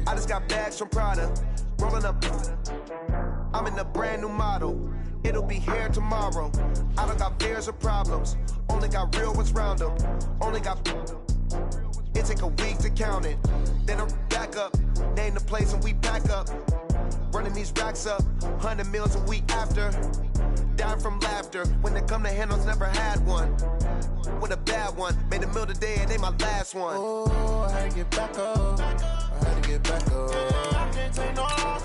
I just got bags from Prada, rolling up. I'm in a brand new model. It'll be here tomorrow. I don't got fears or problems. Only got real ones round them. Only got. It take a week to count it. Then I'm back up. Name the place and we pack up. Running these racks up. 100 meals a week after. Dying from laughter. When they come to handles, never had one. With a bad one. Made a meal today and they my last one. Oh, I had to get back up. I had to get back up. I can't take no off.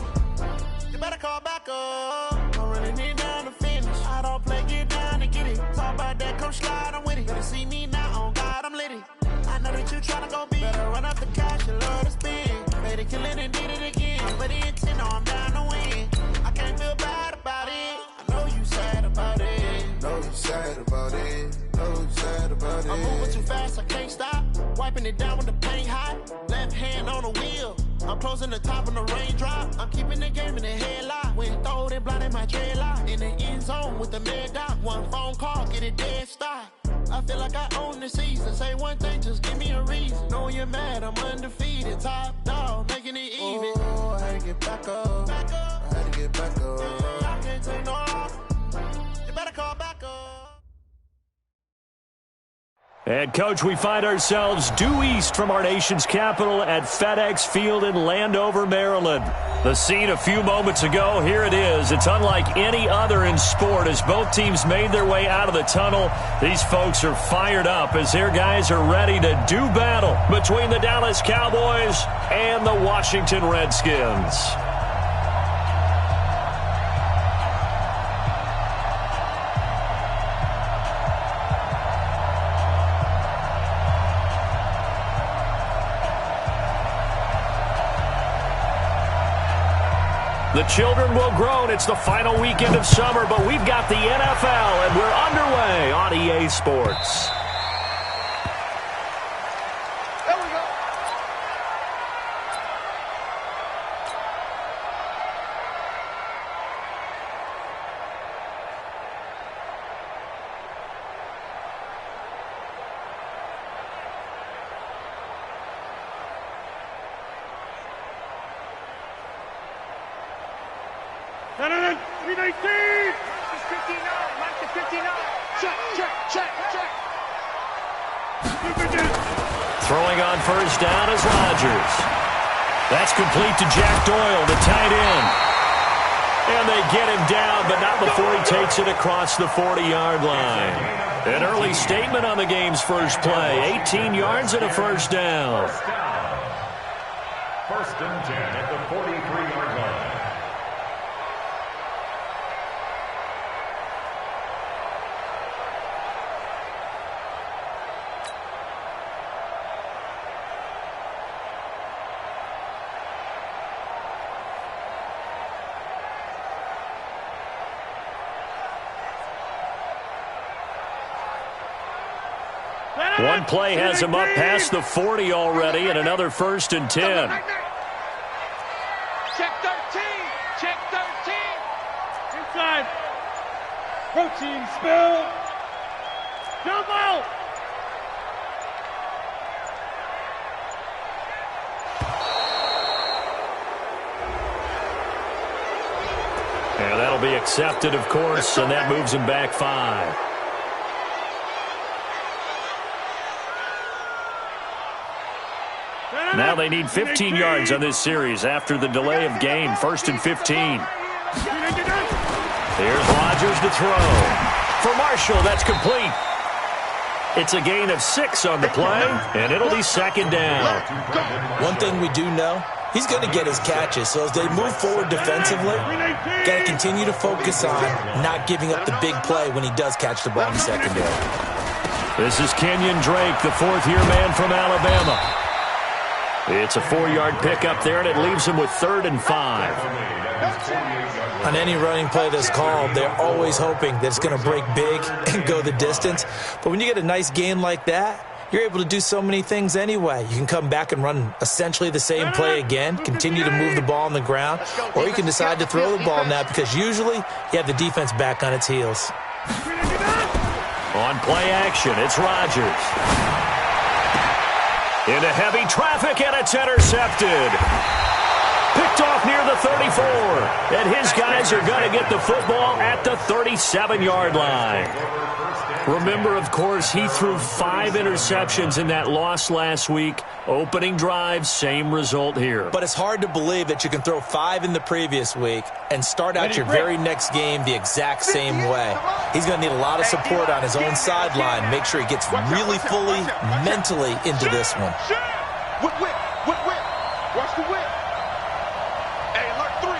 You better call back up. Don't really need down to finish. I don't play, get down to get it. Talk about that, come slide, I'm with it. Better see me now, on God, I'm litty. I know that you tryna go big. Better run up the cash, you love to spend. Made it, kill it, and did it again. But the intent, no, I'm down to win. I can't feel bad about it. I know you sad about it. Know you sad about it. Know you sad about it. I'm moving too fast, I can't stop. Wiping it down with the paint hot. Left hand on the wheel. I'm closing the top on the raindrop. I'm keeping the game in the headlock. When throwed and blinded my dreadlock. In the end zone with the mad dot. One phone call, get it dead stop. I feel like I own the season. Say one thing, just give me a reason. Know you're mad, I'm undefeated. Top dog, making it even. Oh, I had to get back up. I had to get back up. I can't take no off. You better call back up. And, Coach, we find ourselves due east from our nation's capital at FedEx Field in Landover, Maryland. The scene a few moments ago, here it is. It's unlike any other in sport as both teams made their way out of the tunnel. These folks are fired up as their guys are ready to do battle between the Dallas Cowboys and the Washington Redskins. The children will groan. It's the final weekend of summer, but we've got the NFL, and we're underway on EA Sports. There we go. Throwing on first down is Rodgers. That's complete to Jack Doyle, the tight end. And they get him down, but not before he takes it across the 40-yard line. An early statement on the game's first play. 18 yards and a first down. First and 10 at the 43-yard line. One play has him up past the 40 already, and another first and 10. Check 13. Check 13. Inside. Protein spill. Jump out. And that'll be accepted, of course, and that moves him back 5. Now they need 15 yards on this series after the delay of game. First and 15. Here's Rodgers to throw. For Marshall, that's complete. It's a gain of 6 on the play, and it'll be second down. One thing we do know, he's going to get his catches. So as they move forward defensively, got to continue to focus on not giving up the big play when he does catch the ball in the secondary. This is Kenyon Drake, the fourth-year man from Alabama. It's a 4-yard pickup there, and it leaves him with 3rd and 5. On any running play that's called, they're always hoping that it's going to break big and go the distance. But when you get a nice gain like that, you're able to do so many things anyway. You can come back and run essentially the same play again, continue to move the ball on the ground, or you can decide to throw the ball now because usually you have the defense back on its heels. On play action, it's Rodgers. Into heavy traffic, and it's intercepted. Picked off near the 34. And his guys are going to get the football at the 37-yard line. Remember, of course, he threw 5 interceptions in that loss last week. Opening drive, same result here. But it's hard to believe that you can throw 5 in the previous week and start out your very next game the exact same way. He's going to need a lot of support on his own sideline. Make sure he gets really fully, mentally into this one. Whip. Watch the whip. Hey, alert 3.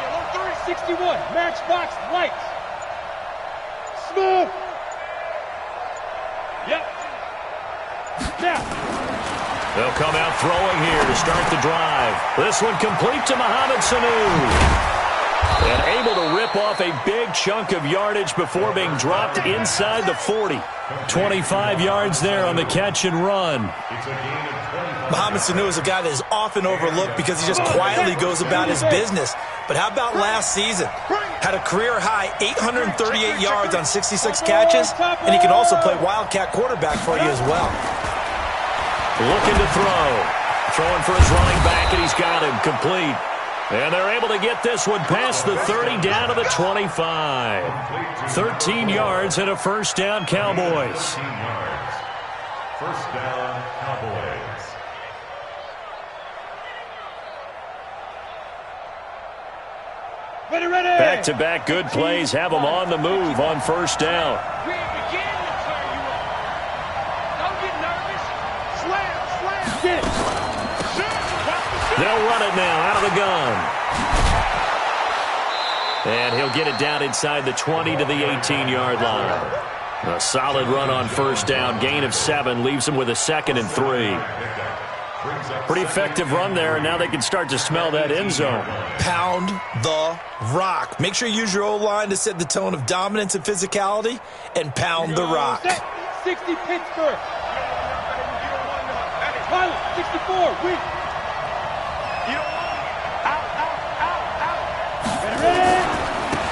61. Matchbox lights. Smooth. Yep. Now. They'll come out throwing here to start the drive. This one complete to Mohamed Sanu. And able to rip off a big chunk of yardage before being dropped inside the 40. 25 yards there on the catch and run. Mohamed Sanu is a guy that is often overlooked because he just quietly goes about his business. But how about last season? Had a career-high 838 yards on 66 catches, and he can also play wildcat quarterback for you as well. Looking to throw. Throwing for his running back, and he's got him complete. And they're able to get this one past the 30 down to the 25. 13 yards and a first down, Cowboys. First down, Cowboys. Ready. Back-to-back good plays have them on the move on first down. We begin to turn you up. Don't get nervous. Slam. Get it. They'll run it now out of the gun. And he'll get it down inside the 20 to the 18-yard line. A solid run on first down. Gain of 7 leaves him with a 2nd and 3. Pretty effective run there, and now they can start to smell that end zone. Pound the rock. Make sure you use your O-line to set the tone of dominance and physicality, and pound the rock. 60 Pittsburgh. Pilot, 64, weak.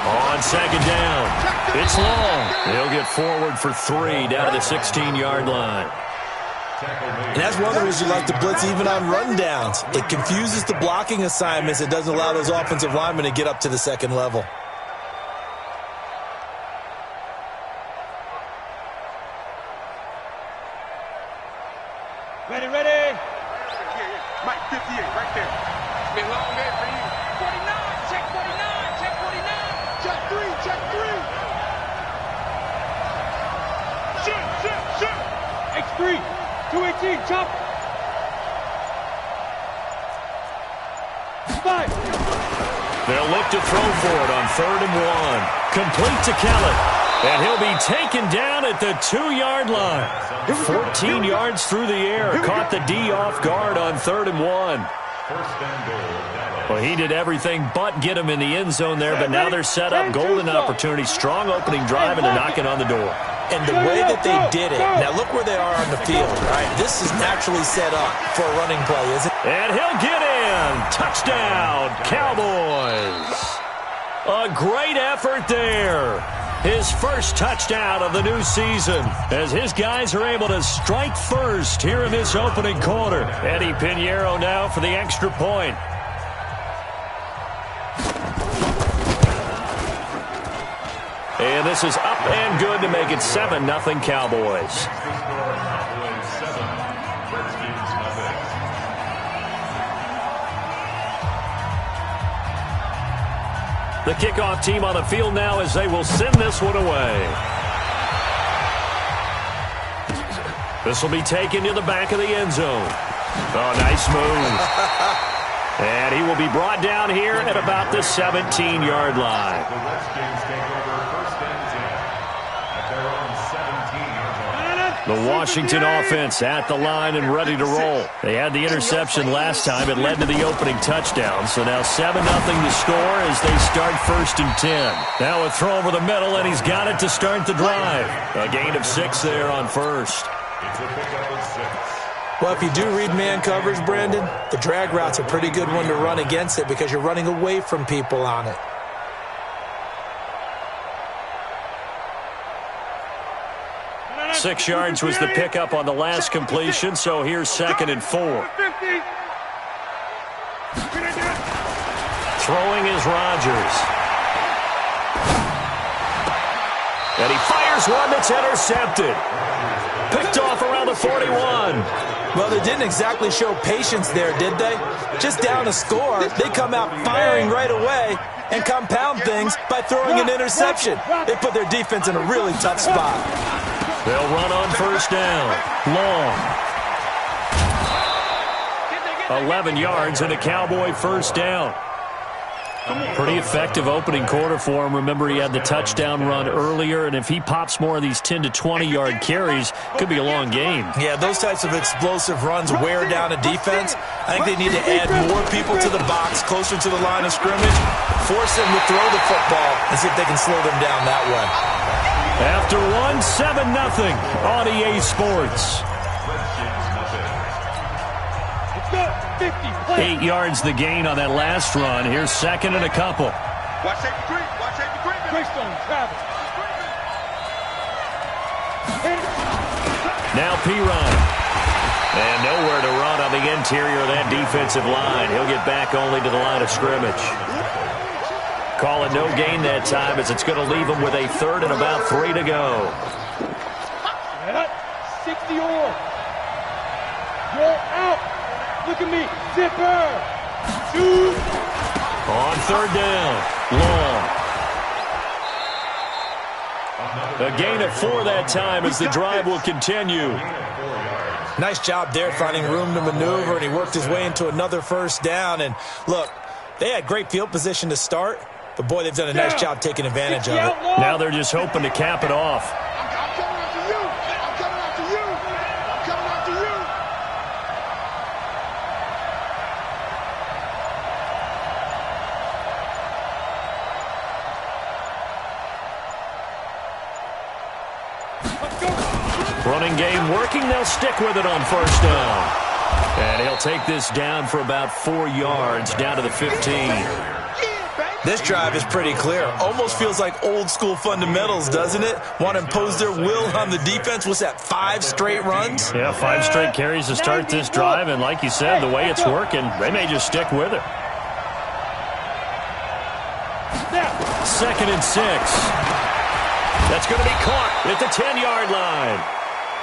On second down. It's long. They'll get forward for 3 down to the 16-yard line. And that's one of the reasons you like to blitz even on rundowns. It confuses the blocking assignments. It doesn't allow those offensive linemen to get up to the second level. Ready. Mike, 58, right there. It's been a long day for you. 49, check 49, check 49. Check 3. Shoot. X3. 218, chop. 5. They'll look to throw for it on 3rd and 1. Complete to Kellett. And he'll be taken down at the 2-yard line. 14 yards through the air. Caught the D off guard on 3rd and 1. Well, he did everything but get him in the end zone there, but now they're set up. Golden opportunity. Strong opening drive, and they're knocking on the door. And the way that they did it, now look where they are on the field, right? This is naturally set up for a running play, isn't it? And he'll get in. Touchdown, Cowboys. A great effort there. His first touchdown of the new season as his guys are able to strike first here in this opening quarter. Eddie Pinheiro now for the extra point. And this is up and good to make it 7-0 Cowboys. The kickoff team on the field now as they will send this one away. This will be taken to the back of the end zone. Oh, nice move. And he will be brought down here at about the 17-yard line. The Redskins take over 1st and 10 at their own 17-yard line. The Washington offense at the line and ready to roll. They had the interception last time. It led to the opening touchdown. So now 7-0 to score as they start 1st and 10. Now a throw over the middle, and he's got it to start the drive. A gain of 6 there on first. It's a pickup of 6. Well, if you do read man coverage, Brandon, the drag route's a pretty good one to run against it because you're running away from people on it. 6 yards was the pickup on the last completion, so here's 2nd and 4. Throwing is Rodgers. And he fires one that's intercepted. Picked off around the 41. Well, they didn't exactly show patience there, did they? Just down a score, they come out firing right away and compound things by throwing an interception. They put their defense in a really tough spot. They'll run on 1st down. Long. 11 yards and a Cowboy 1st down. Pretty effective opening quarter for him. Remember, he had the touchdown run earlier, and if he pops more of these 10 to 20-yard carries, could be a long game. Yeah, those types of explosive runs wear down a defense. I think they need to add more people to the box, closer to the line of scrimmage, force them to throw the football, and see if they can slow them down that way. After one, 7-0 on EA Sports. 8 yards the gain on that last run. Here's 2nd and a couple. Watch safety green. Watch safety green. Greystone, travel. Now P-Run. And nowhere to run on the interior of that defensive line. He'll get back only to the line of scrimmage. Call it no gain that time, as it's going to leave him with a 3rd and about 3 to go. 60 or. You're out. Look at me. Zipper. 2. On 3rd down. Long. A gain of 4 that time as the drive will continue. Nice job there finding room to maneuver, and he worked his way into another 1st down. And look, they had great field position to start, but boy, they've done a nice job taking advantage of it. Now they're just hoping to cap it off. Running game working. They'll stick with it on 1st down. And he'll take this down for about 4 yards, down to the 15. This drive is pretty clear. Almost feels like old school fundamentals, doesn't it? Want to impose their will on the defense. What's that, 5 straight runs? Yeah, 5 straight carries to start this drive. And like you said, the way it's working, they may just stick with it. 2nd and 6. That's going to be caught at the 10-yard line.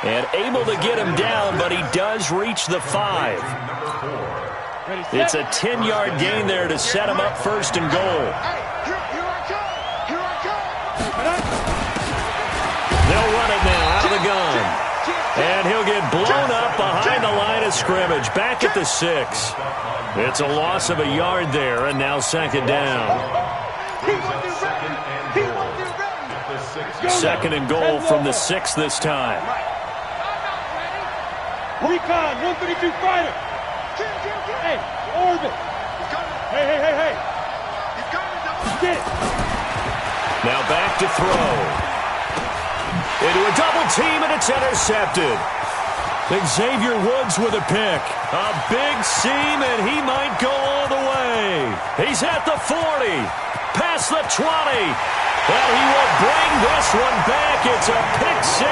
And able to get him down, but he does reach the 5. It's a 10-yard gain there to set him up 1st and goal. They'll run it now out of the gun. And he'll get blown up behind the line of scrimmage, back at the 6. It's a loss of a yard there, and now 2nd down. 2nd and goal from the 6 this time. Recon, 132 fighter. Hey, orbit. Hey. Get it. Now back to throw. Into a double team, and it's intercepted. Xavier Woods with a pick. A big seam, and he might go all the way. He's at the 40. Past the 20. And he will bring this one back. It's a pick 6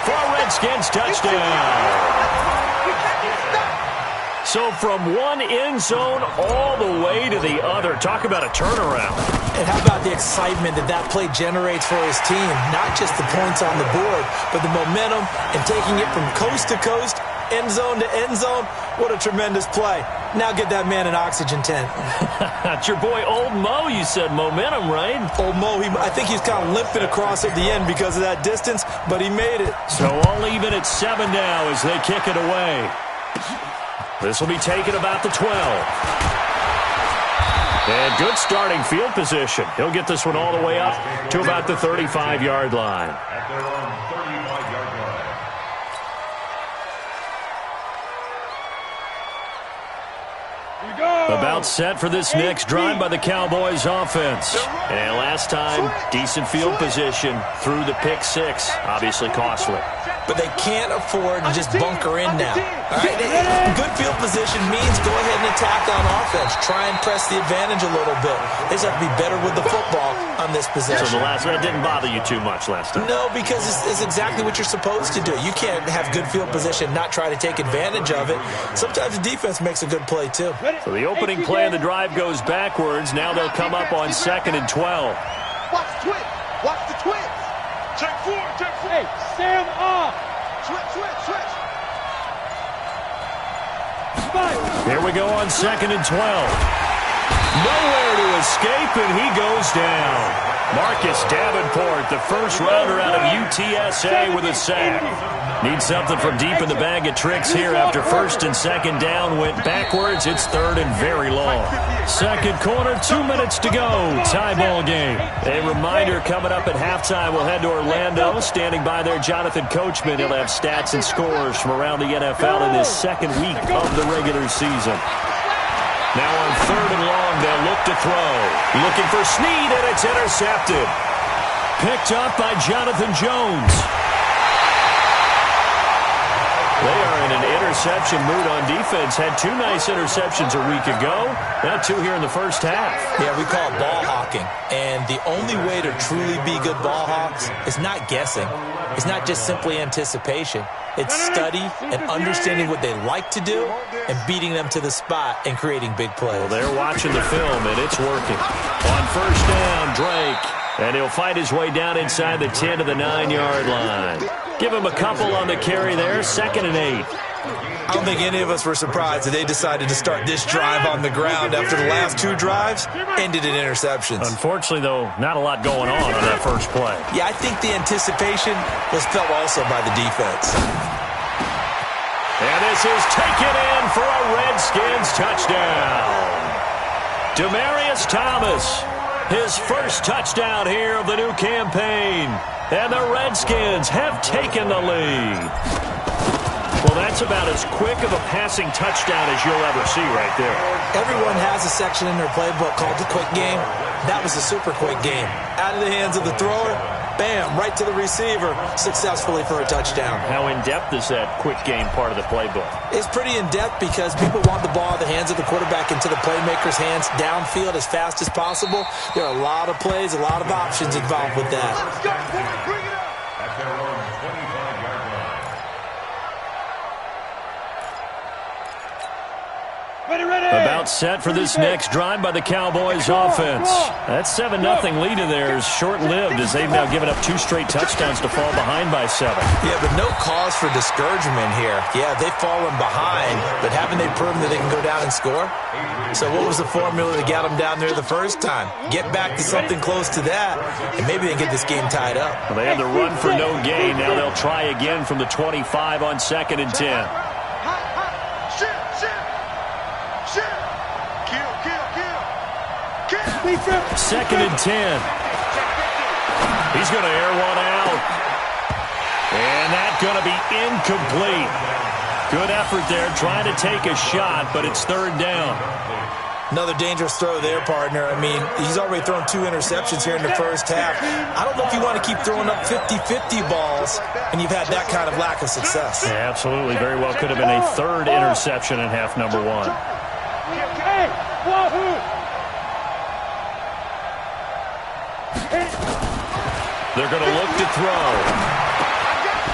for a Redskins touchdown. So from one end zone all the way to the other. Talk about a turnaround. And how about the excitement that play generates for his team? Not just the points on the board, but the momentum and taking it from coast to coast, end zone to end zone. What a tremendous play. Now get that man an oxygen tent. It's your boy Old Mo, you said. Momentum, right? Old Mo, I think he's kind of limping across at the end because of that distance, but he made it. So all even at 7 now as they kick it away. This will be taken about the 12. And good starting field position. He'll get this one all the way up to about the 35-yard line. At their own 35-yard line. About set for this next drive by the Cowboys offense. And last time, decent field position through the pick six. Obviously costly. But they can't afford to just bunker in now. All right? Good field position means go ahead and attack on offense. Try and press the advantage a little bit. They just have to be better with the football on this possession. So the last one didn't bother you too much last time? No, because it's exactly what you're supposed to do. You can't have good field position, not try to take advantage of it. Sometimes the defense makes a good play, too. So the opening play of the drive goes backwards. Now they'll come up on 2nd and 12. Watch the twitch. Watch the twitch. Check four. Hey, Sam off. Switch. Here we go on 2nd and 12. Nowhere to escape, and he goes down. Marcus Davenport, the first rounder out of UTSA with a sack. Needs something from deep in the bag of tricks here after 1st and 2nd down went backwards. It's 3rd and very long. Second quarter, 2 minutes to go. Tie ball game. A reminder coming up at halftime. We'll head to Orlando. Standing by there, Jonathan Coachman. He'll have stats and scores from around the NFL in his second week of the regular season. Now on 3rd and long, they'll look to throw. Looking for Snead, and it's intercepted. Picked up by Jonathan Jones. They are in an interception mood on defense. Had 2 nice interceptions a week ago. Now 2 here in the first half. Yeah, we call it ball hawking. And the only way to truly be good ball hawks is not guessing. It's not just simply anticipation. It's study and understanding what they like to do and beating them to the spot and creating big plays. Well, they're watching the film, and it's working. On 1st down, Drake. And he'll fight his way down inside the 10 to the 9-yard line. Give him a couple on the carry there, 2nd and 8. I don't think any of us were surprised that they decided to start this drive on the ground after the last 2 drives ended in interceptions. Unfortunately, though, not a lot going on that first play. Yeah, I think the anticipation was felt also by the defense. And this is taken in for a Redskins touchdown. Demaryius Thomas, his first touchdown here of the new campaign. And the Redskins have taken the lead. Well, that's about as quick of a passing touchdown as you'll ever see right there. Everyone has a section in their playbook called the quick game. That was a super quick game. Out of the hands of the thrower, bam, right to the receiver, successfully for a touchdown. How in-depth is that quick game part of the playbook? It's pretty in-depth because people want the ball in the hands of the quarterback into the playmaker's hands downfield as fast as possible. There are a lot of plays, a lot of options involved with that. Let's go, bring it up. At their own 25-yard line. About set for this next drive by the Cowboys offense. That 7-0 lead of theirs short-lived as they've now given up 2 straight touchdowns to fall behind by 7. Yeah, but no cause for discouragement here. Yeah, they've fallen behind, but haven't they proven that they can go down and score? So what was the formula to get them down there the first time? Get back to something close to that, and maybe they get this game tied up. Well, they had to run for no gain. Now they'll try again from the 25 on 2nd and 10. Second and 10. He's going to air one out. And that's going to be incomplete. Good effort there, trying to take a shot, but it's 3rd down. Another dangerous throw there, partner. I mean, he's already thrown 2 interceptions here in the first half. I don't know if you want to keep throwing up 50-50 balls when you've had that kind of lack of success. Yeah, absolutely. Very well could have been a 3rd interception in half number 1. They're going to look to throw.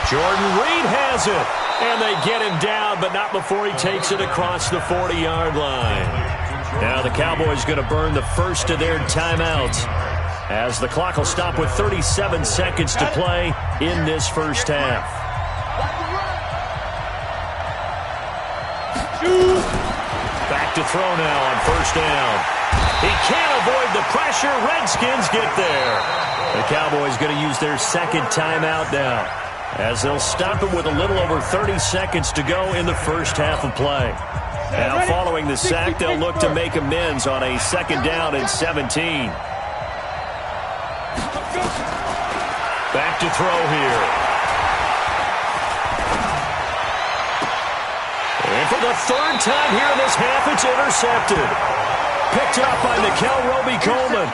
Jordan Reed has it. And they get him down, but not before he takes it across the 40-yard line. Now the Cowboys going to burn the first of their timeouts as the clock will stop with 37 seconds to play in this first half. Back to throw now on 1st down. He can't avoid the pressure. Redskins get there. The Cowboys going to use their 2nd timeout now as they'll stop it with a little over 30 seconds to go in the first half of play. Now following the sack, they'll look to make amends on a 2nd down and 17. Back to throw here. And for for the third time here in this half, it's intercepted. Picked up by Nickel Roby-Coleman.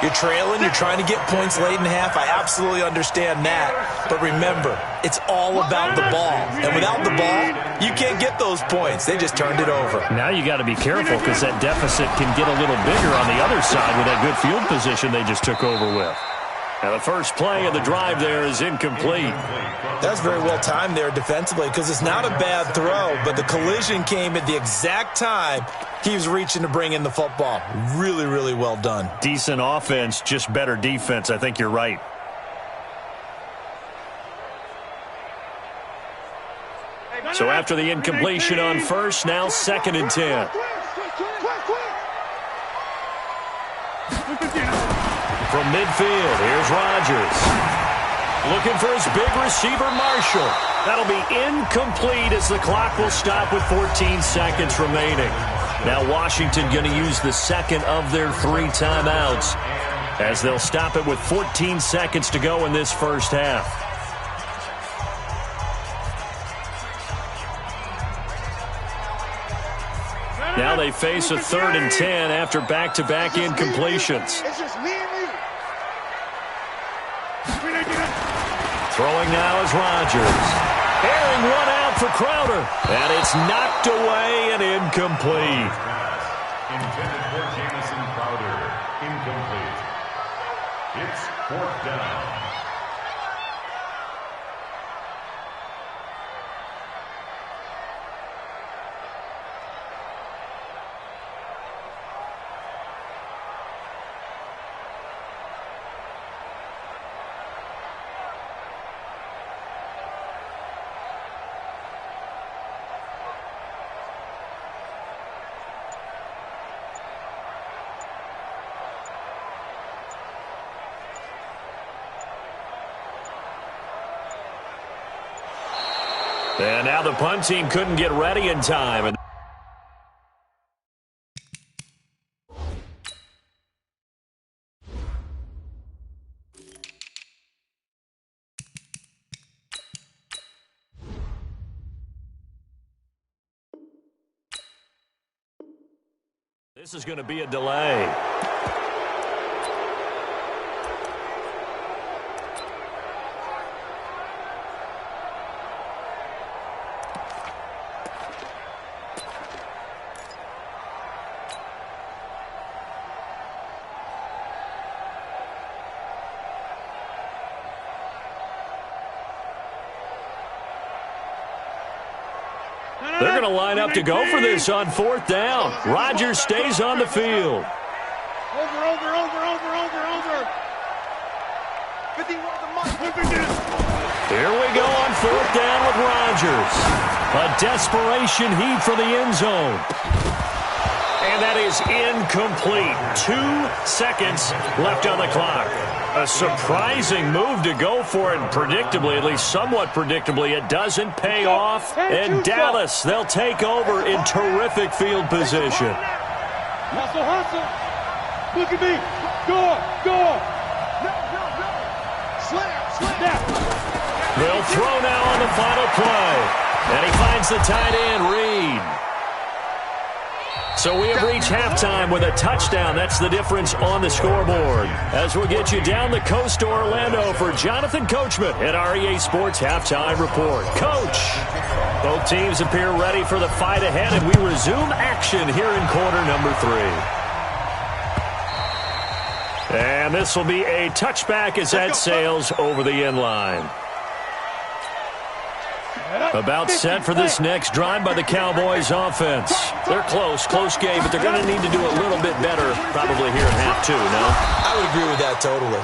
You're trailing, you're trying to get points late in half. I absolutely understand that. But remember, it's all about the ball. And without the ball, you can't get those points. They just turned it over. Now you got to be careful because that deficit can get a little bigger on the other side with that good field position they just took over with. Now the first play of the drive there is incomplete. That's very well timed there defensively because it's not a bad throw, but the collision came at the exact time he was reaching to bring in the football. Really, really well done. Decent offense, just better defense. I think you're right. So after the incompletion on first, now 2nd and 10. From midfield, here's Rodgers. Looking for his big receiver, Marshall. That'll be incomplete as the clock will stop with 14 seconds remaining. Now Washington going to use the second of their 3 timeouts as they'll stop it with 14 seconds to go in this first half. Now they face a 3rd and 10 after back-to-back incompletions. It's just me and you. Throwing now is Rodgers. Airing one out for Crowder. And it's knocked away and incomplete. Intended for Jamison Crowder. Incomplete. It's 4th down. And now the punt team couldn't get ready in time. This is going to be a delay. They're going to line up to go for this on 4th down. Rodgers stays on the field. Over. 51 Here we go on 4th down with Rodgers. A desperation heave for the end zone. And that is incomplete. 2 seconds left on the clock. A surprising move to go for it, and predictably, at least somewhat predictably, it doesn't pay off. And Dallas, they'll take over in terrific field position. Hustle. Look at me. Go. Slam. They'll throw now on the final play. And he finds the tight end, Reed. So we have reached halftime with a touchdown. That's the difference on the scoreboard. As we'll get you down the coast to Orlando for Jonathan Coachman at our EA Sports Halftime Report. Coach, both teams appear ready for the fight ahead, and we resume action here in quarter number 3. And this will be a touchback as that sails over the end line. About set for this next drive by the Cowboys offense. They're close game, but they're going to need to do a little bit better probably here in half 2, no? I would agree with that totally.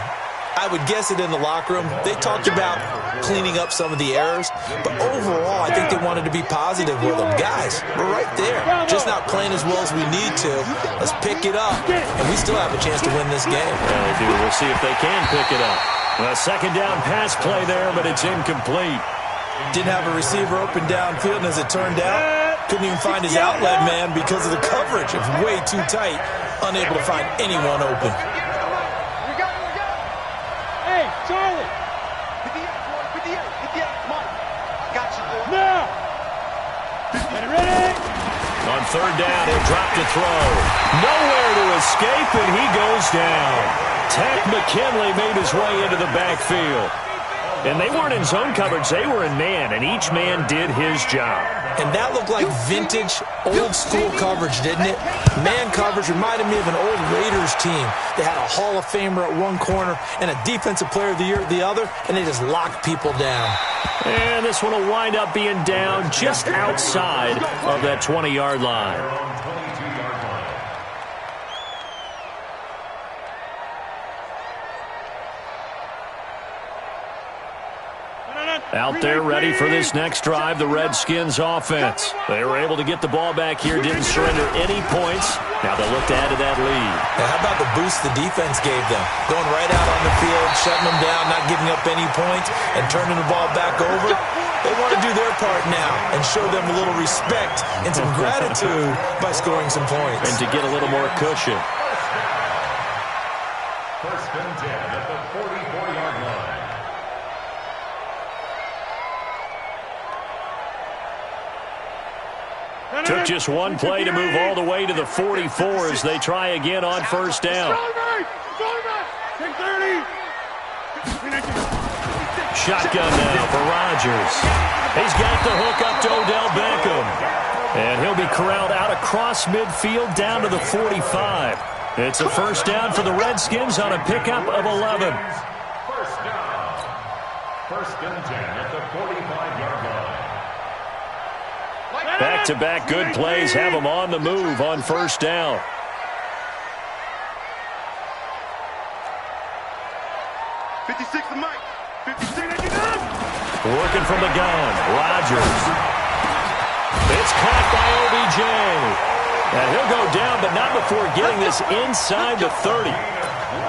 I would guess it in the locker room. They talked about cleaning up some of the errors, but overall, I think they wanted to be positive with them. Guys, we're right there. Just not playing as well as we need to. Let's pick it up, and we still have a chance to win this game. Yeah, they do. We'll see if they can pick it up. A 2nd down pass play there, but it's incomplete. Didn't have a receiver open downfield, and as it turned out, couldn't even find his outlet man because of the coverage. It was way too tight, unable to find anyone open. Hey, Charlie. 58. Come on. Got you, boy. Now. Ready? third down. He'll drop to throw. Nowhere to escape, and he goes down. Tech McKinley made his way into the backfield. And they weren't in zone coverage. They were in man, and each man did his job. And that looked like vintage, old-school coverage, didn't it? Man coverage reminded me of an old Raiders team. They had a Hall of Famer at one corner and a Defensive Player of the Year at the other, and they just locked people down. And this one will wind up being down just outside of that 20-yard line. Out there ready for this next drive, the Redskins offense. They were able to get the ball back here, didn't surrender any points. Now they'll look to add to that lead. Now, how about the boost the defense gave them? Going right out on the field, shutting them down, not giving up any points, and turning the ball back over. They want to do their part now and show them a little respect and some gratitude by scoring some points. And to get a little more cushion. First and 10 at the 44-yard line. Took just one play to move all the way to the 44 as they try again on first down. Shotgun now for Rodgers. He's got the hook up to Odell Beckham. And he'll be corralled out across midfield down to the 45. It's a first down for the Redskins on a pickup of 11. First down. First and 10 at the 45-yard line. Back-to-back good plays have them on the move on first down. Working from the gun, Rodgers. It's caught by OBJ. And he'll go down, but not before getting this inside the 30.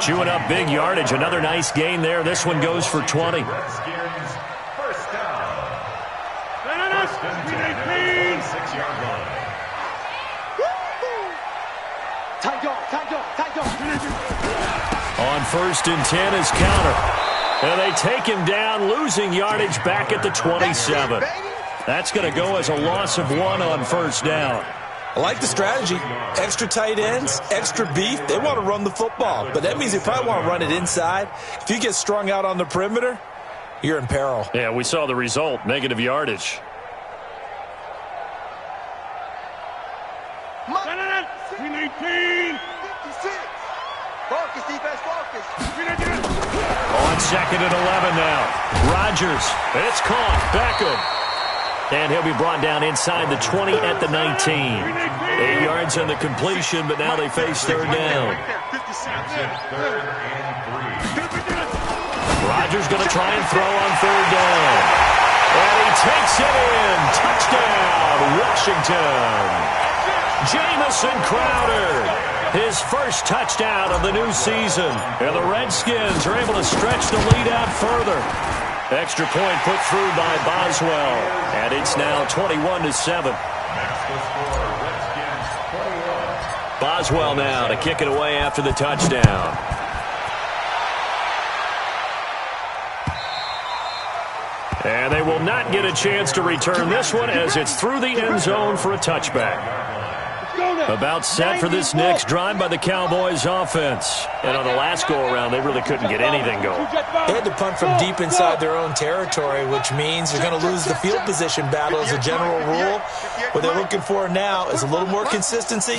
Chewing up big yardage. Another nice gain there. This one goes for 20. Redskins, first down. First and 10 at the 46-yard line. On first and 10 is counter. And they take him down, losing yardage back at the 27. That's going to go as a loss of 1 on first down. I like the strategy. Extra tight ends, extra beef. They want to run the football, but that means they probably want to run it inside. If you get strung out on the perimeter, you're in peril. Yeah, we saw the result, negative yardage. On second and 11 now. Rodgers. It's caught. Beckham. And he'll be brought down inside the 20 at the 19. 8 yards on the completion, but now they face third down. Third and 3. Rodgers going to try and throw on third down. And he takes it in. Touchdown, Washington. Jamison Crowder. His first touchdown of the new season. And the Redskins are able to stretch the lead out further. Extra point put through by Boswell. And it's now 21-7. Boswell now to kick it away after the touchdown. And they will not get a chance to return this one as it's through the end zone for a touchback. About set for this next drive by the Cowboys offense. And on the last go-around, they really couldn't get anything going. They had to punt from deep inside their own territory, which means they're going to lose the field position battle as a general rule. What they're looking for now is a little more consistency,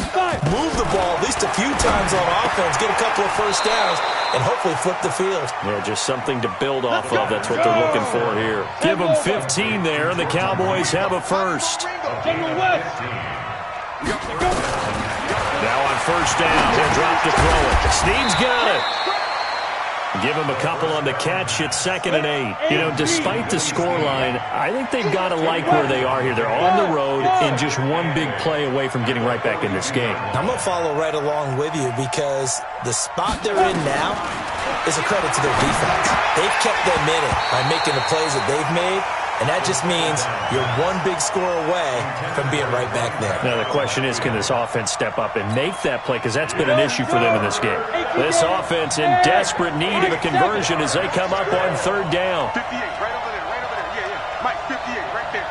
move the ball at least a few times on offense, get a couple of first downs, and hopefully flip the field. Yeah, just something to build off of. That's what they're looking for here. Give them 15 there, and the Cowboys have a first. Now on first down, he'll drop to throw it. Snead's got it. Give him a couple on the catch. It's 2nd and 8. You know, despite the scoreline, I think they've got to like where they are here. They're on the road and just one big play away from getting right back in this game. I'm going to follow right along with you because the spot they're in now is a credit to their defense. They've kept them in it by making the plays that they've made. And that just means you're one big score away from being right back there. Now, the question is, can this offense step up and make that play? Because that's been an issue for them in this game. This offense in desperate need of a conversion as they come up on third down. 58, right over there, right over there. Yeah, yeah. Mike, 58, right there.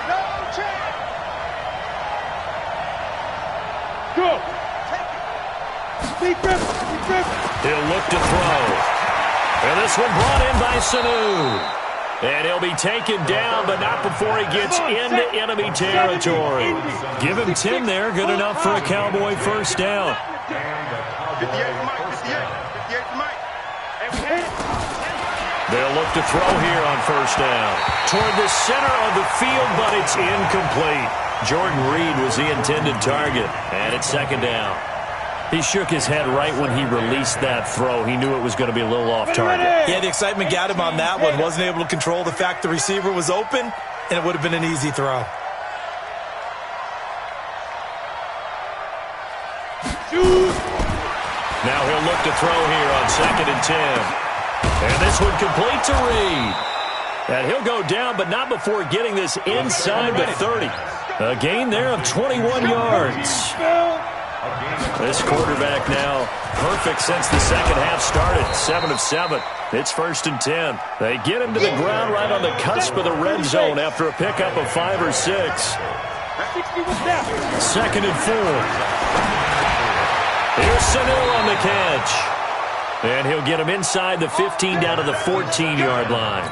No chance. Go. Deep grip. He'll look to throw. And this one brought in by Sanu. And he'll be taken down, but not before he gets into enemy territory. Give him 10 there, good enough for a Cowboy first down. 58 for Mike, 58 for Mike. They'll look to throw here on first down. Toward the center of the field, but it's incomplete. Jordan Reed was the intended target, and it's second down. He shook his head right when he released that throw. He knew it was going to be a little off target. Yeah, the excitement got him on that one. Wasn't able to control the fact the receiver was open, and it would have been an easy throw. Now he'll look to throw here on 2nd and 10. And this one complete to Reed. And he'll go down, but not before getting this inside the 30. A gain there of 21 yards. This quarterback now perfect since the second half started. 7 of 7. It's 1st and 10. They get him to the ground right on the cusp of the red zone after a pickup of 5 or 6. 2nd and 4. Here's Sanu on the catch. And he'll get him inside the 15 down to the 14-yard line.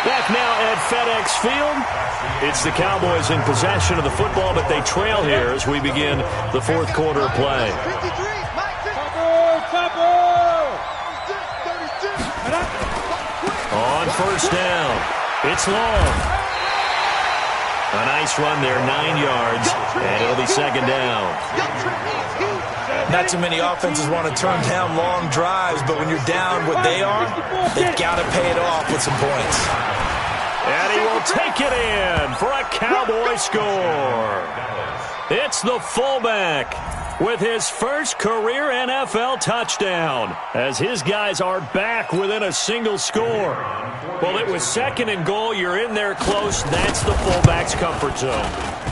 Back now at FedEx Field. It's the Cowboys in possession of the football, but they trail here as we begin the fourth quarter of play. On first down, it's long. A nice run there, 9 yards, and it'll be second down. Not too many offenses want to turn down long drives, but when you're down what they are, they've got to pay it off with some points. And he will take it in for a Cowboy score. It's the fullback with his first career NFL touchdown as his guys are back within a single score. Well, it was 2nd and goal. You're in there close. That's the fullback's comfort zone.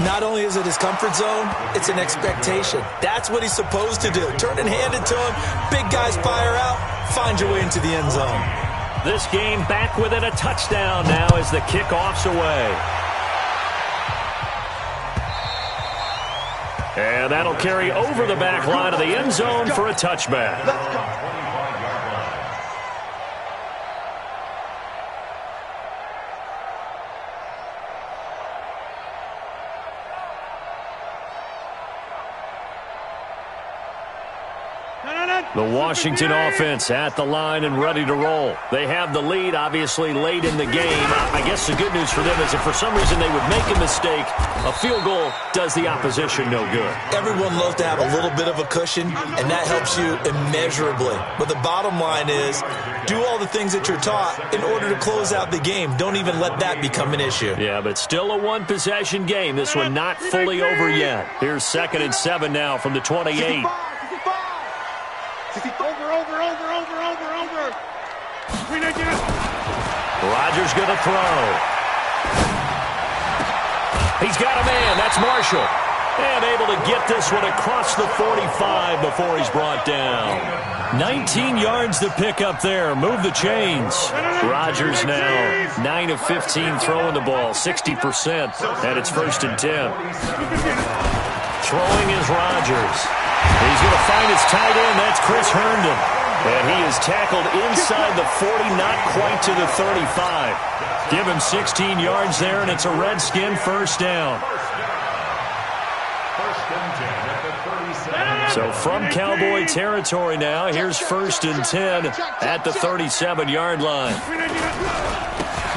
Not only is it his comfort zone, it's an expectation. That's what he's supposed to do. Turn and hand it to him. Big guys fire out. Find your way into the end zone. This game back within a touchdown now as the kickoff's away. And that'll carry over the back line of the end zone for a touchback. The Washington offense at the line and ready to roll. They have the lead, obviously, late in the game. I guess the good news for them is if for some reason they would make a mistake, a field goal does the opposition no good. Everyone loves to have a little bit of a cushion, and that helps you immeasurably. But the bottom line is, do all the things that you're taught in order to close out the game. Don't even let that become an issue. Yeah, but still a one-possession game. This one not fully over yet. Here's 2nd and 7 now from the 28. Rodgers going to throw. He's got a man. That's Marshall. And able to get this one across the 45 before he's brought down. 19 yards to pick up there. Move the chains. Rodgers now 9 of 15 throwing the ball. 60%. And it's 1st and 10. Throwing is Rodgers. He's going to find his tight end. That's Chris Herndon. And he is tackled inside the 40, not quite to the 35. Give him 16 yards there, and it's a Redskin first down. So from Cowboy territory now, here's 1st and 10 at the 37-yard line.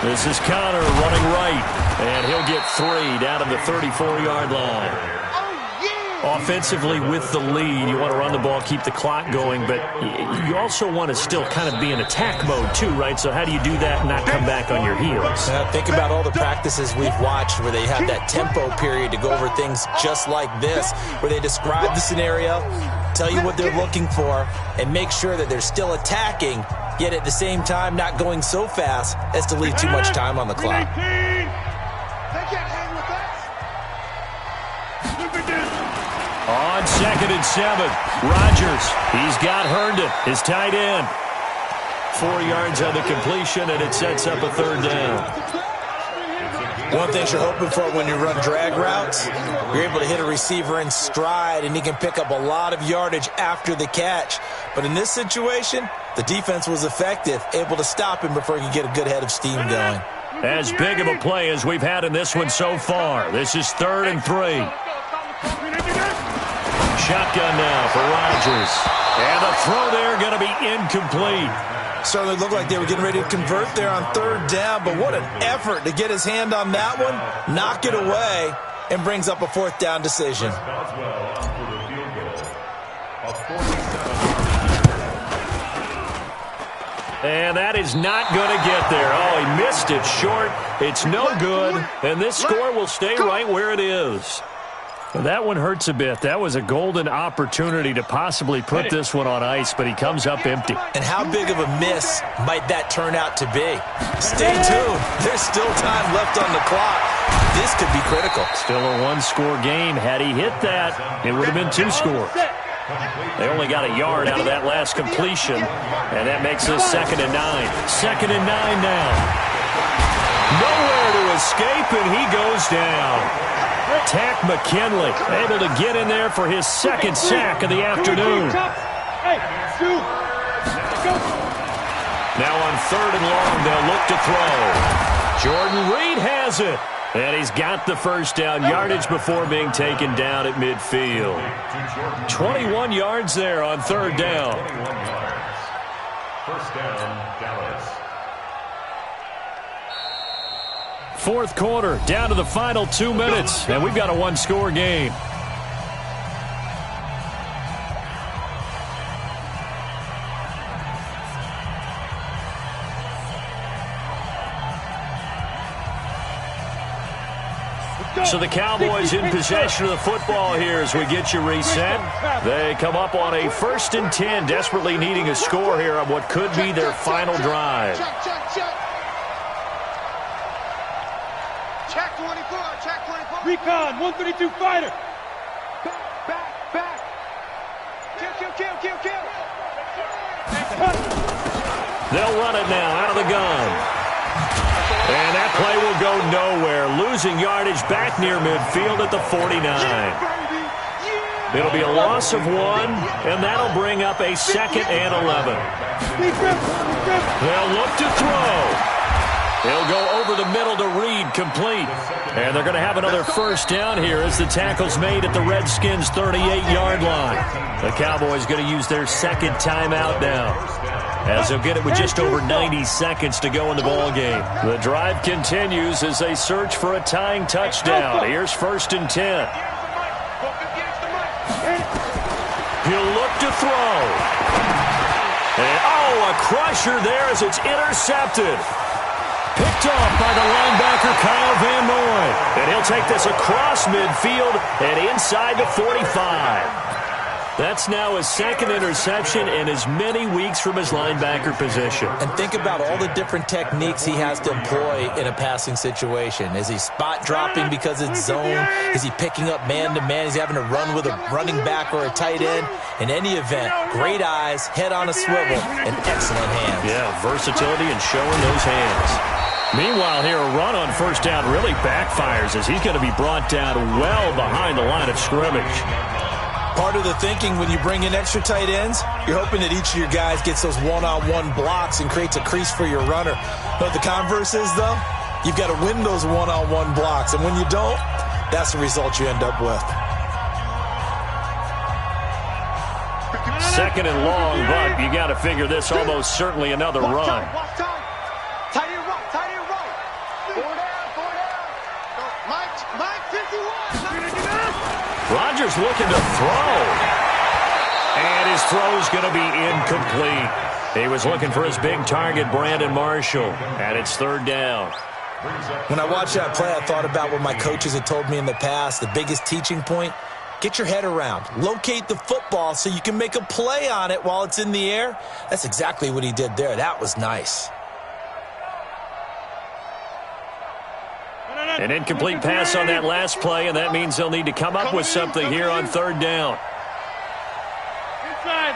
This is Connor running right, and he'll get 3 down to the 34-yard line. Offensively with the lead, you want to run the ball, keep the clock going, but you also want to still kind of be in attack mode too, right? So how do you do that and not come back on your heels? Think about all the practices we've watched where they have that tempo period to go over things just like this, where they describe the scenario, tell you what they're looking for, and make sure that they're still attacking, yet at the same time not going so fast as to leave too much time on the clock. On 2nd and 7, Rodgers. He's got Herndon, his tight end. 4 yards on the completion, and it sets up a 3rd down. One thing you're hoping for when you run drag routes, you're able to hit a receiver in stride, and he can pick up a lot of yardage after the catch. But in this situation, the defense was effective, able to stop him before he could get a good head of steam going. As big of a play as we've had in this one so far. This is 3rd and 3. Shotgun now for Rodgers. And the throw there going to be incomplete. Certainly looked like they were getting ready to convert there on 3rd down, but what an effort to get his hand on that one, knock it away, and brings up a 4th down decision. And that is not going to get there. Oh, he missed it short. It's no good, and this score will stay right where it is. Well, that one hurts a bit. That was a golden opportunity to possibly put this one on ice, but he comes up empty. And how big of a miss might that turn out to be? Stay tuned. There's still time left on the clock. This could be critical. Still a 1-score game. Had he hit that, it would have been 2 scores. They only got a yard out of that last completion, and that makes us 2nd and 9. 2nd and 9 now. Nowhere to escape, and he goes down. Tack McKinley able to get in there for his 2nd sack of the afternoon. Now on 3rd and long, they'll look to throw. Jordan Reed has it. And he's got the 1st down yardage before being taken down at midfield. 21 yards there on 3rd down. 1st down, Dallas. 4th quarter, down to the final 2 minutes, and we've got a 1-score game. So the Cowboys in possession of the football here as we get you reset. They come up on a 1st and 10, desperately needing a score here on what could be their final drive. Check 24, check 24. Recon, 132 fighter. Back. Kill. They'll run it now out of the gun. And that play will go nowhere. Losing yardage back near midfield at the 49. It'll be a loss of 1, and that'll bring up a 2nd and 11. They'll look to throw. They'll go over the middle to Reed, complete. And they're going to have another 1st down here as the tackle's made at the Redskins' 38-yard line. The Cowboys going to use their 2nd timeout now, as they'll get it with just over 90 seconds to go in the ballgame. The drive continues as they search for a tying touchdown. Here's 1st and 10. He'll look to throw. And, a crusher there as it's intercepted. Picked off by the linebacker, Kyle Van Noy. And he'll take this across midfield and inside the 45. That's now his 2nd interception in as many weeks from his linebacker position. And think about all the different techniques he has to employ in a passing situation. Is he spot dropping because it's zone? Is he picking up man-to-man? Is he having to run with a running back or a tight end? In any event, great eyes, head on a swivel, and excellent hands. Yeah, versatility and showing those hands. Meanwhile, here, a run on 1st down really backfires as he's going to be brought down well behind the line of scrimmage. Part of the thinking when you bring in extra tight ends, you're hoping that each of your guys gets those one-on-one blocks and creates a crease for your runner. But the converse is, though, you've got to win those one-on-one blocks. And when you don't, that's the result you end up with. 2nd and long, but you got to figure this almost certainly another run. Tight end right. 4 down. Mike 51. Rodgers looking to throw. And his throw's going to be incomplete. He was looking for his big target, Brandon Marshall. And it's 3rd down. When I watched that play, I thought about what my coaches had told me in the past. The biggest teaching point, get your head around. Locate the football so you can make a play on it while it's in the air. That's exactly what he did there. That was nice. An incomplete pass on that last play, and that means they'll need to come up with something here on 3rd down. Inside.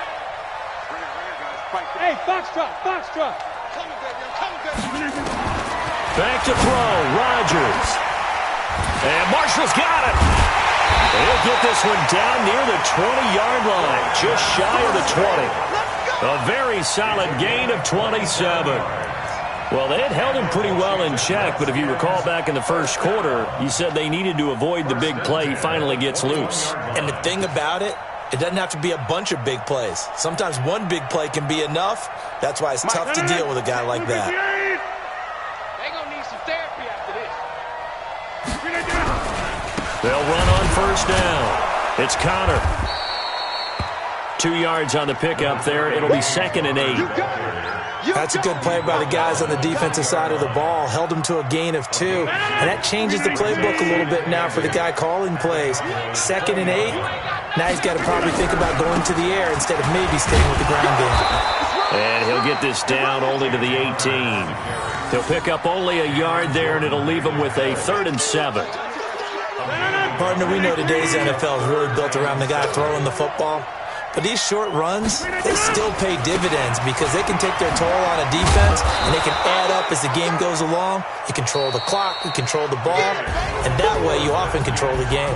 Hey, foxtrot. Back to throw, Rodgers. And Marshall's got it. He'll get this one down near the 20-yard line, just shy of the 20. A very solid gain of 27. Well, they had held him pretty well in check, but if you recall back in the first quarter, you said they needed to avoid the big play. He finally gets loose. And the thing about it, it doesn't have to be a bunch of big plays. Sometimes one big play can be enough. That's why it's tough to deal with a guy like that. They're going to need some therapy after this. They'll run on first down. It's Connor. 2 yards on the pickup there. It'll be 2nd and 8. That's a good play by the guys on the defensive side of the ball. Held them to a gain of 2. And that changes the playbook a little bit now for the guy calling plays. 2nd and 8. Now he's got to probably think about going to the air instead of maybe staying with the ground game. And he'll get this down only to the 18. He'll pick up only a yard there, and it'll leave him with a 3rd and 7. Partner, we know today's NFL is really built around the guy throwing the football. But these short runs, they still pay dividends because they can take their toll on a defense and they can add up as the game goes along. You control the clock, you control the ball, and that way you often control the game.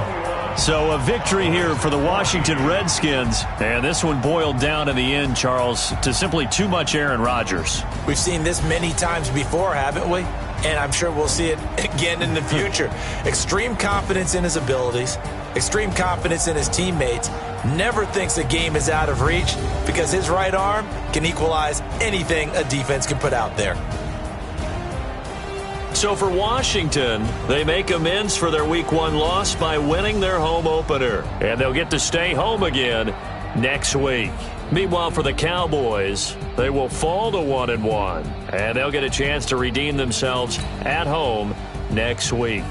So a victory here for the Washington Redskins, and this one boiled down in the end, Charles, to simply too much Aaron Rodgers. We've seen this many times before, haven't we? And I'm sure we'll see it again in the future. Extreme confidence in his abilities, extreme confidence in his teammates, never thinks a game is out of reach because his right arm can equalize anything a defense can put out there. So for Washington, they make amends for their Week 1 loss by winning their home opener. And they'll get to stay home again next week. Meanwhile, for the Cowboys, they will fall to 1-1. And they'll get a chance to redeem themselves at home next week.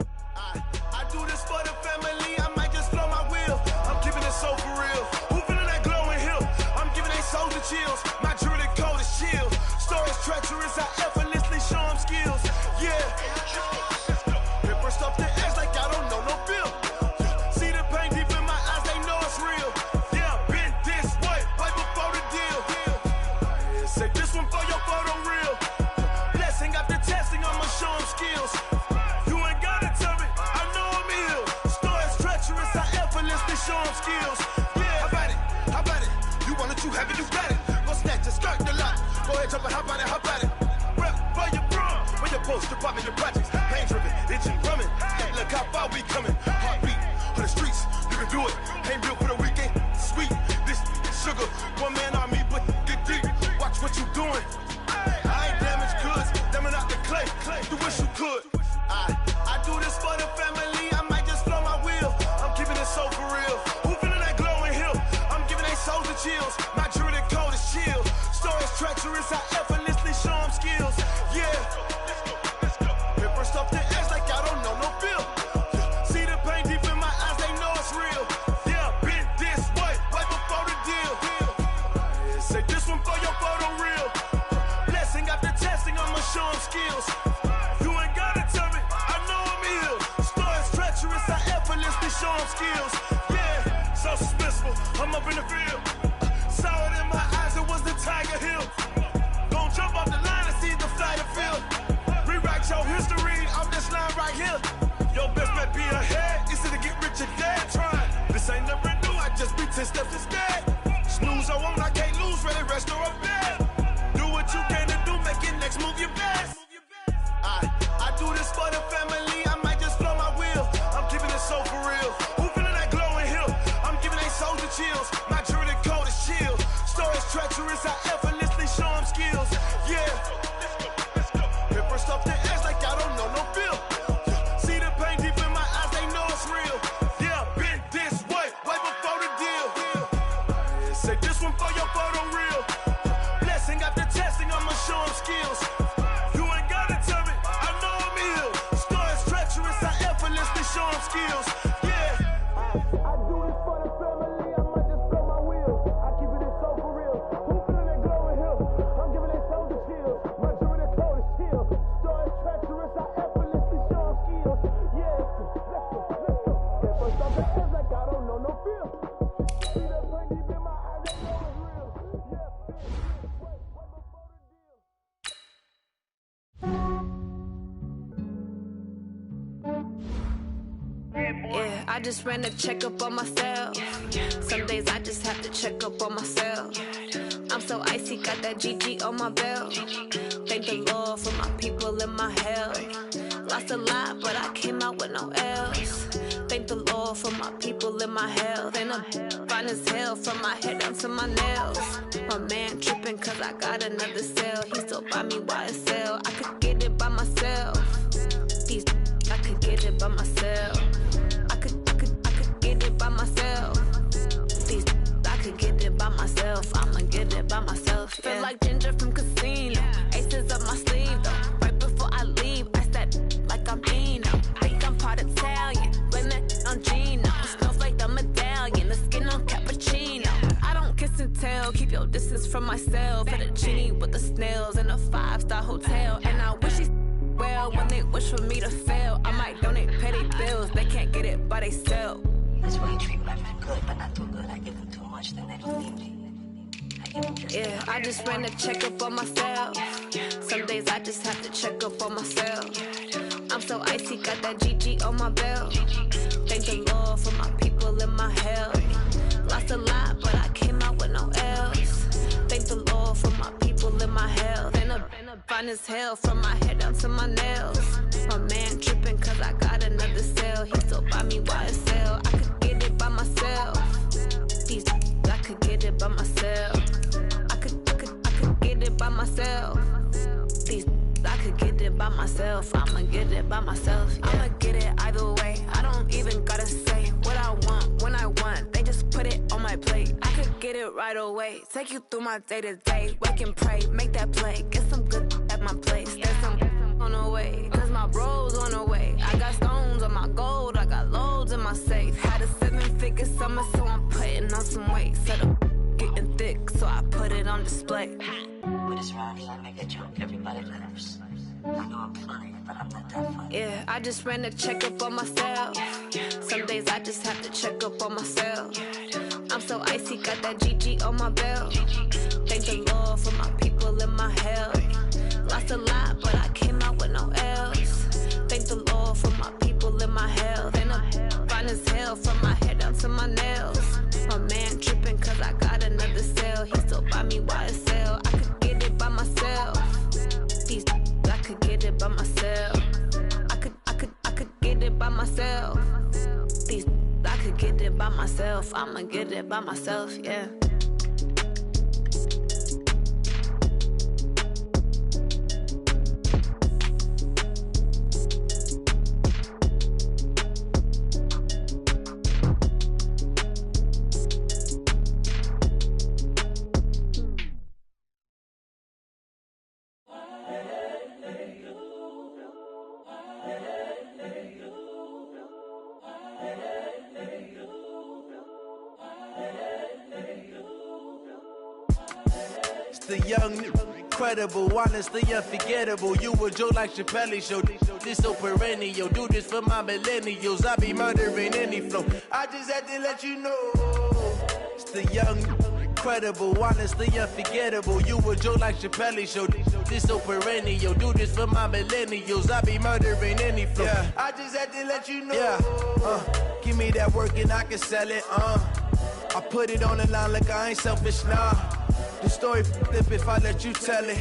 I do this for the family, I might just blow my wheel. I'm keeping it so for real. Who feeling that glowing hill? I'm giving they soldier chills. My jewelry cold as shield. Stories treacherous, I effortlessly show them skills. Yeah. Paper stuff the edge like I don't know no bill. See the pain deep in my eyes, they know it's real. Yeah, been this way, right before the deal. Say this one for your photo reel. Blessing after testing, I'ma show them skills. You ain't gotta tell me, I know I'm ill. Stories treacherous, I effortlessly show them skills. Yeah, how about it? You want it, you have it, you got it. Go snatch it, skirt the lot. Go ahead, jump it, how about it? Rep for your bro, for your post, your your projects. Pain driven, itching, drumming. Look how far we coming. Heartbeat on the streets, you can do it. Ain't built for the weekend, sweet. This sugar, one man army, but get deep. Watch what you doing. I ain't damaged goods, damn it out the clay. You wish you could. I do this for the family, I might just blow my wheel. I'm keeping it so for real. Who feeling that glowing hill? I'm giving they soldier chills. My jewelry cold as chill. Stories treacherous, I effortlessly show them skills. Yeah. Paper stuff the edge like I don't know no bill. See the pain deep in my eyes, they know it's real. Yeah, been this way, right before the deal. Say this one for your photo reel. Blessing after testing, I'ma show them skills. You ain't gotta tell me, I know I'm ill. Stories treacherous, I effortlessly show them skills. Yeah, so suspenseful, I'm up in the field. Saw it in my eyes, it was the Tiger Hill. Gon' jump off the line and see the flight of field. Rewrite your history off this line right here. Your best bet be ahead, easy to get rich or dead trying. This ain't never new, I just be 10 steps instead. Snooze I won't, I can't lose, ready, rest or a bed. Do what you can to do, make your next move your best. I do this for the family, I might just blow my wheel. I'm keeping it so for real. Who feeling that glowing hill? I'm giving they soldier chills. My jewelry cold as chill. Stories treacherous, I effortlessly show them skills. Yeah. Paper stuff the edge like I don't know no bill. See the pain deep in my eyes, they know it's real. Yeah, been this way, right before the deal. Say this one for your photo reel. Blessing after testing, I'ma show them skills. You ain't gotta tell me, I know I'm ill. Stories treacherous, I effortlessly show them skills. Yeah. I do this for the family, I might just blow my wheel. I keep it so for real. Who feeling that glowing hill? I'm giving it soldier chills. My jewelry cold as chill. Stories treacherous, I effortlessly show them skills. Yeah. Let's go. Get first off the edge like I don't know no feel. See that pain deep in my eyes, they know it's real. Yeah. Right before the deal. Yeah, I just ran a checkup on myself. Some days I just have to check up on myself. I'm so icy, got that GG on my belt. Thank the Lord for my people in my health. Lost a lot, but I came out with no L's. Thank the Lord for my people in my health. And I'm fine as hell from my head down to my nails. My man tripping cause I got another cell. He still buy me YSL. I could get it by myself. These I could get it by myself. I could get it by myself. These I could get it by myself. I'ma get it by myself. Yeah. Feel like Ginger from Casino. Aces up my sleeve though. Right before I leave, I said like I'm Dino. Think I'm part Italian. Blame that on Gino. Smells like the medallion. The skin on cappuccino. I don't kiss and tell. Keep your distance from myself. At a genie with the snails in a 5-star hotel. And I wish he well when they wish for me to fail. I might donate petty bills. They can't get it by they sell. That's why you treat my friend good, but not too good. I give them too much, then they don't need me. Yeah, I just ran a checkup on myself. Some days I just have to check up on myself. I'm so icy, got that GG on my belt. Thank the Lord for my people in my health. Lost a lot, but I came out with no L's. Thank the Lord for my people in my health. And I'm fine as hell from my head down to my nails. My man tripping cause I got another cell. He still buy me YSL. I could get it by myself. These I could get it by myself. I could get it by myself. These I could get it by myself. I'ma get it by myself. Yeah. I'ma get it either way. I don't even gotta say what I want when I want. They just put it on my plate. I could get it right away. Take you through my day to day. Wake and pray, make that play. Get some good at my place. There's some on the way. Cause my bro's on the way. I got stones on my gold. I got loads in my safe. Had a 7-figure summer, so I'm putting on some weight. Set up getting thick, so I put it on display. With this round here, I make a joke. Everybody laughs. I know I'm funny, but I'm not that funny. Yeah, I just ran a checkup on myself. Some days I just have to check up on myself. I'm so icy, got that GG on my belt. Thank the Lord for my people in my health. Lost a lot, but I came out with no L's. Thank the Lord for my people in my health. And I'm fine as hell from my head down to my nails. My man tripping cause I got another cell. He still buy me YSL. I could get it by myself. These I could get it by myself. I could get it by myself. These I could get it by myself. I'ma get it by myself, yeah. The young, incredible, honestly unforgettable. You a Joe like Chappelle show. This so perennial. Do this for my millennials. I be murdering any flow. I just had to let you know. It's the young, incredible, honestly unforgettable. You a Joe like Chappelle show. This so perennial. Do this for my millennials. I be murdering any flow. Yeah. I just had to let you know. Yeah. Give me that work and I can sell it. I put it on the line like I ain't selfish, nah. The story flip if I let you tell it.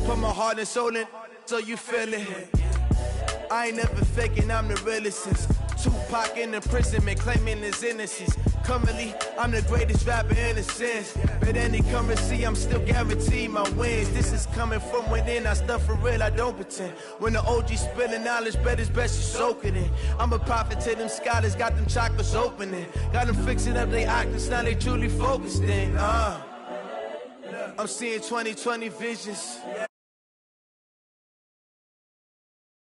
Put my heart and soul in so you feel it. I ain't never faking, I'm the realest since Tupac in imprisonment, claiming his innocence. Currently, I'm the greatest rapper in a sense. But any currency, I'm still guaranteed my wins. This is coming from within, I stuff for real, I don't pretend. When the OG spilling knowledge, bet it's best you soak it in. I'm a prophet to them scholars, got them chakras opening. Got them fixing up their octaves, now they truly focused in. I'm seeing 2020 visions.